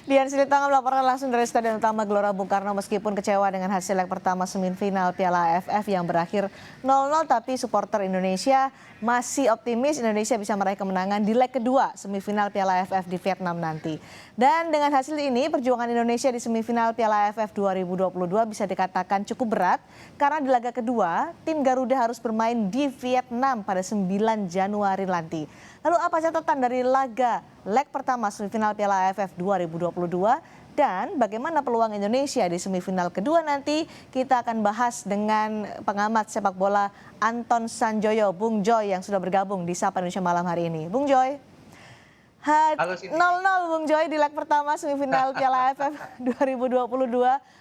Dian Silitonga melaporkan langsung dari Stadion Utama Gelora Bung Karno meskipun kecewa dengan hasil leg pertama semifinal Piala AFF yang berakhir 0-0 tapi supporter Indonesia masih optimis Indonesia bisa meraih kemenangan di leg kedua semifinal Piala AFF di Vietnam nanti. Dan dengan hasil ini perjuangan Indonesia di semifinal Piala AFF 2022 bisa dikatakan cukup berat karena di laga kedua tim Garuda harus bermain di Vietnam pada 9 Januari nanti. Lalu apa catatan dari laga leg pertama semifinal Piala AFF 2022 dan bagaimana peluang Indonesia di semifinal kedua nanti? Kita akan bahas dengan pengamat sepak bola Anton Sanjoyo, Bung Joy yang sudah bergabung di Sapa Indonesia malam hari ini. Bung Joy, Halo Cindy. 0-0 Bung Joy di leg pertama semifinal Piala AFF 2022.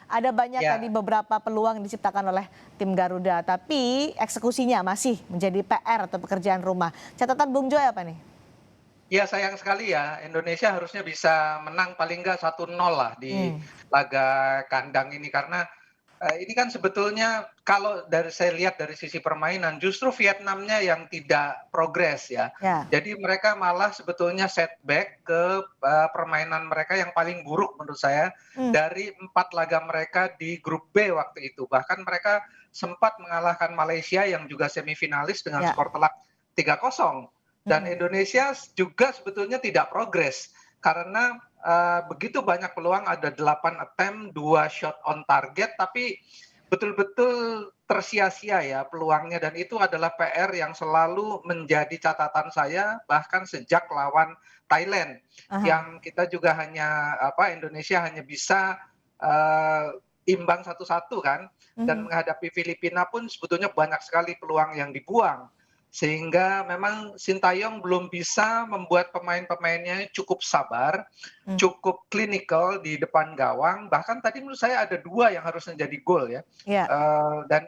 Ada banyak tadi Ya, beberapa peluang diciptakan oleh tim Garuda, tapi eksekusinya masih menjadi PR atau pekerjaan rumah. Catatan Bung Joy apa nih? ya sayang sekali ya, Indonesia harusnya bisa menang paling nggak 1-0 lah di Hmm. laga kandang ini karena ini kan sebetulnya kalau dari saya lihat dari sisi permainan justru Vietnamnya yang tidak progres ya. Ya. Jadi mereka malah sebetulnya setback ke permainan mereka yang paling buruk menurut saya Hmm. dari 4 laga mereka di grup B waktu itu. Bahkan mereka sempat mengalahkan Malaysia yang juga semifinalis dengan Ya. skor telak 3-0. Dan Mm-mm. Indonesia juga sebetulnya tidak progres karena begitu banyak peluang, ada 8 attempt, 2 shot on target, tapi betul-betul tersia-sia ya peluangnya dan itu adalah PR yang selalu menjadi catatan saya bahkan sejak lawan Thailand Aha. yang kita juga hanya Indonesia hanya bisa imbang 1-1 kan dan Mhm. menghadapi Filipina pun sebetulnya banyak sekali peluang yang dibuang. Sehingga memang Sintayong belum bisa membuat pemain-pemainnya cukup sabar, Mmm. cukup klinikal di depan gawang, bahkan tadi menurut saya ada 2 yang harusnya jadi gol ya, Iya. dan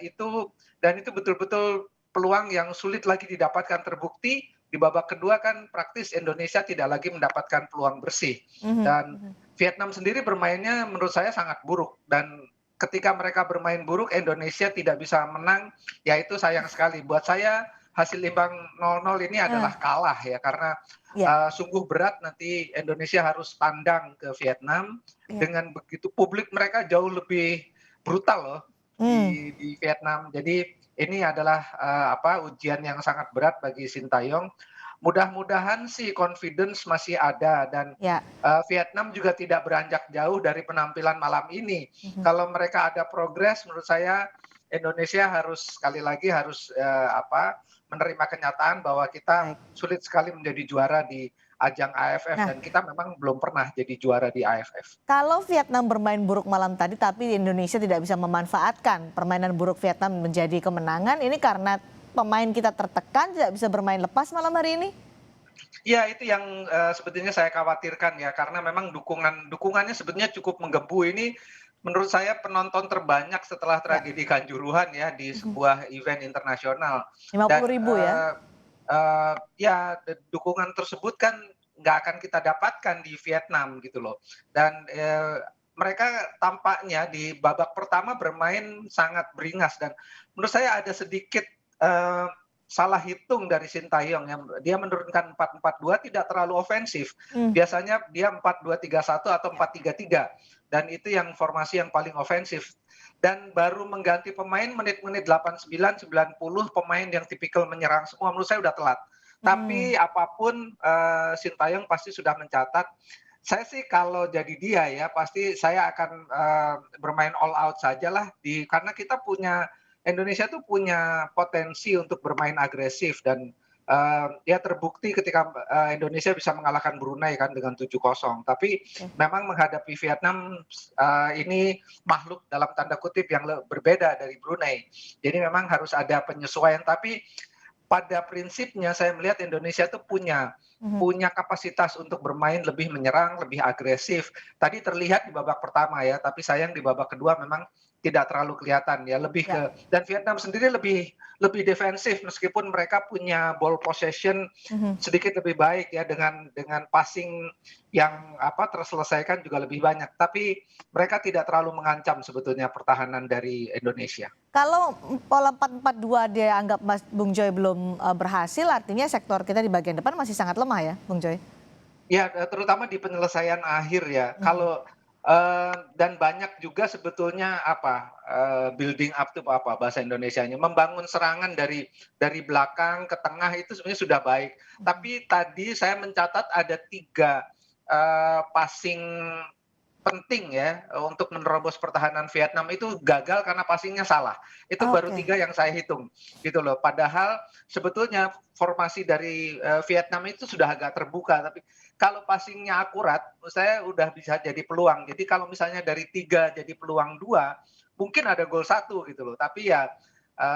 itu betul-betul peluang yang sulit lagi didapatkan. Terbukti di babak kedua kan praktis Indonesia tidak lagi mendapatkan peluang bersih Mhm. dan Mhm. Vietnam sendiri bermainnya menurut saya sangat buruk dan ketika mereka bermain buruk Indonesia tidak bisa menang, ya itu sayang sekali. Buat saya hasil imbang 0-0 ini adalah Ah, kalah ya karena iya. sungguh berat nanti Indonesia harus tandang ke Vietnam Iya. dengan begitu publik mereka jauh lebih brutal loh Mmm. di Vietnam. Jadi ini adalah ujian yang sangat berat bagi Sintayong. Mudah-mudahan sih confidence masih ada dan Iya. Vietnam juga tidak beranjak jauh dari penampilan malam ini. Mhm. Kalau mereka ada progres menurut saya Indonesia harus sekali lagi harus menerima kenyataan bahwa kita Baik. sulit sekali menjadi juara di ajang AFF Nah, dan kita memang belum pernah jadi juara di AFF. kalau Vietnam bermain buruk malam tadi, tapi Indonesia tidak bisa memanfaatkan permainan buruk Vietnam menjadi kemenangan, ini karena pemain kita tertekan, tidak bisa bermain lepas malam hari ini? Ya itu yang sebetulnya saya khawatirkan ya karena memang dukungannya sebetulnya cukup menggebu. Ini menurut saya penonton terbanyak setelah Ya. tragedi Kanjuruhan ya di Mhm. sebuah event internasional dan 50.000 ya? ya dukungan tersebut kan nggak akan kita dapatkan di Vietnam gitu loh dan mereka tampaknya di babak pertama bermain sangat beringas dan menurut saya ada sedikit eee, salah hitung dari Sintayong yang dia menurunkan 4-4-2 tidak terlalu ofensif. Mmm. Biasanya dia 4-2-3-1 atau Ya. 4-3-3 dan itu yang formasi yang paling ofensif. Dan baru mengganti pemain menit-menit 89, 90 pemain yang tipikal menyerang semua menurut saya udah telat. Mhm. Tapi apapun Sintayong pasti sudah mencatat. Saya sih kalau jadi dia ya pasti saya akan bermain all out sajalah karena kita punya Indonesia tuh punya potensi untuk bermain agresif dan ya terbukti ketika Indonesia bisa mengalahkan Brunei kan dengan 7-0. Tapi Oke. memang menghadapi Vietnam ini makhluk dalam tanda kutip yang berbeda dari Brunei. Jadi memang harus ada penyesuaian tapi pada prinsipnya saya melihat Indonesia itu punya Mhm. punya kapasitas untuk bermain lebih menyerang, lebih agresif. Tadi terlihat di babak pertama ya, tapi sayang di babak kedua memang tidak terlalu kelihatan ya, lebih Ya. ke dan Vietnam sendiri lebih lebih defensif meskipun mereka punya ball possession Mhm. sedikit lebih baik ya dengan passing yang terselesaikan juga lebih banyak. Tapi mereka tidak terlalu mengancam sebetulnya pertahanan dari Indonesia. Kalau pola 4-4-2 dianggap Mas Bung Joy belum, berhasil, artinya sektor kita di bagian depan masih sangat lemah ya, Bung Joy? Ya, terutama di penyelesaian akhir ya. Mhm. Dan banyak juga sebetulnya apa, building up tuh apa bahasa Indonesianya, membangun serangan dari belakang ke tengah itu sebenarnya sudah baik. Mhm. Tapi tadi saya mencatat ada 3 passing penting ya, untuk menerobos pertahanan Vietnam itu gagal karena passing-nya salah. Itu baru Oke. 3 yang saya hitung, gitu loh. Padahal sebetulnya formasi dari, Vietnam itu sudah agak terbuka, tapi kalau passing-nya akurat, menurut saya udah bisa jadi peluang. Jadi kalau misalnya dari 3 jadi peluang 2, mungkin ada gol 1 gitu loh. Tapi ya,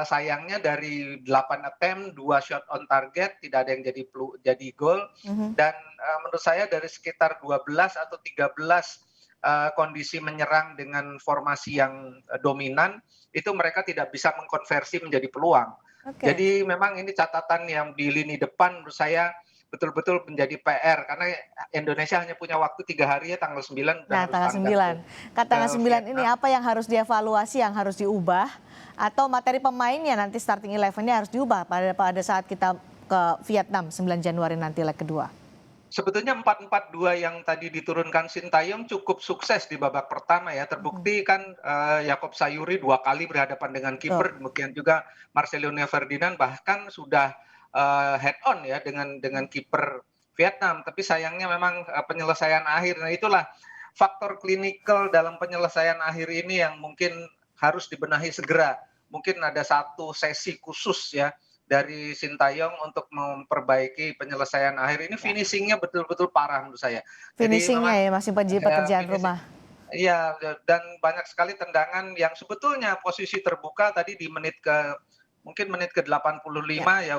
sayangnya dari 8 attempt, 2 shot on target, tidak ada yang jadi gol Mhm. dan, menurut saya dari sekitar 12 atau 13 kondisi menyerang dengan formasi yang dominan, itu mereka tidak bisa mengkonversi menjadi peluang. Oke. Jadi memang ini catatan yang di lini depan menurut saya betul-betul menjadi PR karena Indonesia hanya punya waktu 3 hari ya tanggal 9 udah Nah, harus tanggal tandang 9. tuh ke Tanggal 9 ini Vietnam. apa yang harus dievaluasi, yang harus diubah, atau materi pemainnya nanti starting eleven-nya harus diubah pada saat kita ke Vietnam 9 Januari nanti leg kedua? Sebetulnya 4-4-2 yang tadi diturunkan Sintayong cukup sukses di babak pertama ya. Mhm. Terbukti kan, Yakob Sayuri 2 kali berhadapan dengan Betul. kiper, demikian juga Marcelino Ferdinand bahkan sudah, head on ya dengan kiper Vietnam. Tapi sayangnya memang, penyelesaian akhir. Nah itulah faktor klinikal dalam penyelesaian akhir ini yang mungkin harus dibenahi segera. Mungkin ada satu sesi khusus ya dari Sintayong untuk memperbaiki penyelesaian akhir ini Ya, finishing-nya betul-betul parah menurut saya. Jadi finishing-nya memang, ya masih pekerjaan finishing rumah. iya, dan banyak sekali tendangan yang sebetulnya posisi terbuka tadi di mungkin menit Ya, ke-85 ya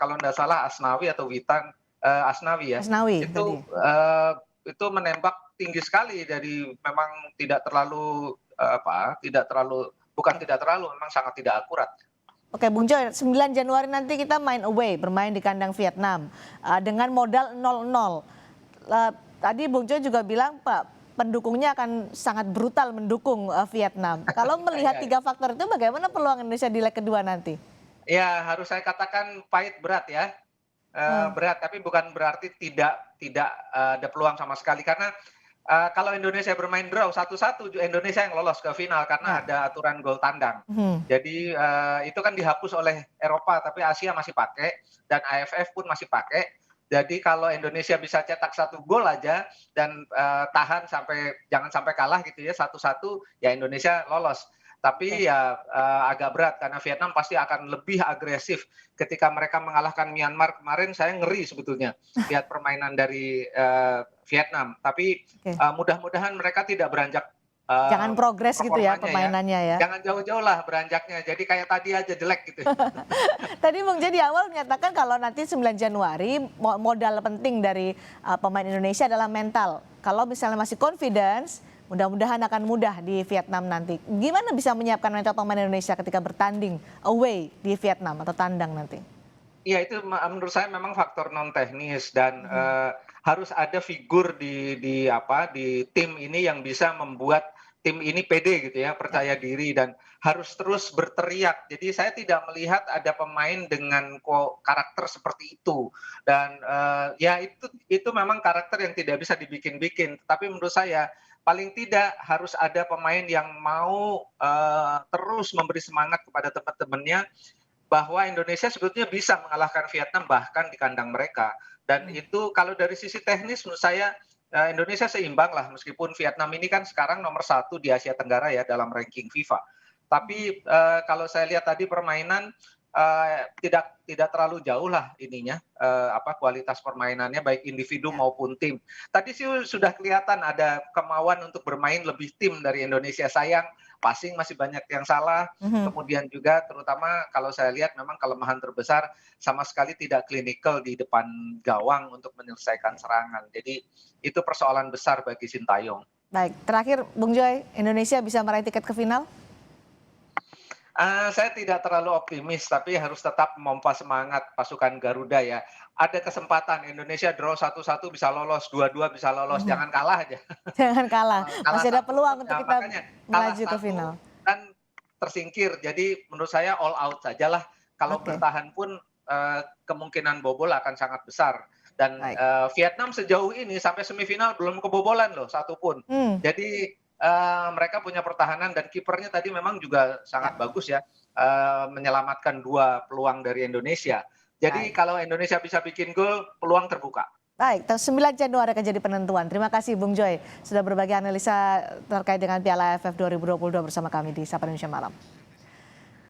kalau nggak salah Asnawi atau Asnawi ya, Asnawi tadi. itu, itu menembak tinggi sekali dari memang tidak terlalu, tidak terlalu bukan Oke. tidak terlalu, memang sangat tidak akurat. Oke, Bung Joy, 9 Januari nanti kita main away, bermain di kandang Vietnam dengan modal 0-0. Tadi Bung Joy juga bilang Pak, pendukungnya akan sangat brutal mendukung Vietnam. Kalau Iya melihat iya iya. 3 faktor itu, bagaimana peluang Indonesia di leg kedua nanti? Ya, harus saya katakan pahit berat ya, Eh, berat, tapi bukan berarti tidak, ada peluang sama sekali karena, kalau Indonesia bermain draw 1-1 Indonesia yang lolos ke final karena ya. ada aturan gol tandang. Mhm. Jadi, itu kan dihapus oleh Eropa, tapi Asia masih pakai dan AFF pun masih pakai. Jadi kalau Indonesia bisa cetak 1 gol aja dan, jangan sampai kalah gitu ya 1-1, ya Indonesia lolos. Tapi Oke. ya, agak berat karena Vietnam pasti akan lebih agresif ketika mereka mengalahkan Myanmar kemarin saya ngeri sebetulnya lihat permainan dari, Vietnam. Tapi, Oke. mudah-mudahan mereka tidak beranjak, Jangan progres gitu ya performanya ya. permainannya ya. Jangan jauh-jauh lah beranjaknya, jadi kayak tadi aja jelek gitu. Tadi Bung Joy di awal menyatakan kalau nanti 9 Januari modal penting dari pemain Indonesia adalah mental. Kalau misalnya masih confidence, mudah-mudahan akan mudah di Vietnam nanti. Gimana bisa menyiapkan mental pemain Indonesia ketika bertanding away di Vietnam atau tandang nanti? Iya itu menurut saya memang faktor non teknis dan, Mhm. harus ada figur di tim ini yang bisa membuat tim ini pede gitu ya, Ya. percaya diri dan harus terus berteriak. Jadi saya tidak melihat ada pemain dengan karakter seperti itu dan, ya itu memang karakter yang tidak bisa dibikin-bikin. Tapi menurut saya paling tidak harus ada pemain yang mau, terus memberi semangat kepada teman-temannya bahwa Indonesia sebetulnya bisa mengalahkan Vietnam bahkan di kandang mereka. Dan Hmm. itu kalau dari sisi teknis menurut saya, Indonesia seimbang lah meskipun Vietnam ini kan sekarang nomor 1 di Asia Tenggara ya dalam ranking FIFA. Tapi, kalau saya lihat tadi permainan, tidak terlalu jauh lah ininya, kualitas permainannya baik individu Ya. maupun tim. Tadi sih sudah kelihatan ada kemauan untuk bermain lebih tim dari Indonesia, sayang passing masih banyak yang salah, Mhm. kemudian juga terutama kalau saya lihat memang kelemahan terbesar sama sekali tidak klinikal di depan gawang untuk menyelesaikan serangan. Jadi itu persoalan besar bagi Sintayong. Baik, terakhir Bung Joy, Indonesia bisa meraih tiket ke final? Saya tidak terlalu optimis, tapi harus tetap memompa semangat pasukan Garuda ya. Ada kesempatan Indonesia draw 1-1 bisa lolos, 2-2 bisa lolos, Mhm. jangan kalah aja. Jangan kalah, Kalah masih ada satu pun peluang untuk ya kita makanya kalah melaju ke final. satu kan tersingkir. Jadi menurut saya all out sajalah. Kalau Oke. bertahan pun, kemungkinan bobol akan sangat besar. Dan Baik. Vietnam sejauh ini sampai semifinal belum kebobolan loh satupun. Hmm, Jadi mereka punya pertahanan dan kipernya tadi memang juga ya, sangat bagus ya, menyelamatkan 2 peluang dari Indonesia. Jadi baik. kalau Indonesia bisa bikin gol, peluang terbuka. Baik, 9 Januari akan jadi penentuan. Terima kasih Bung Joy sudah berbagi analisa terkait dengan Piala AFF 2022 bersama kami di Sapa Indonesia Malam.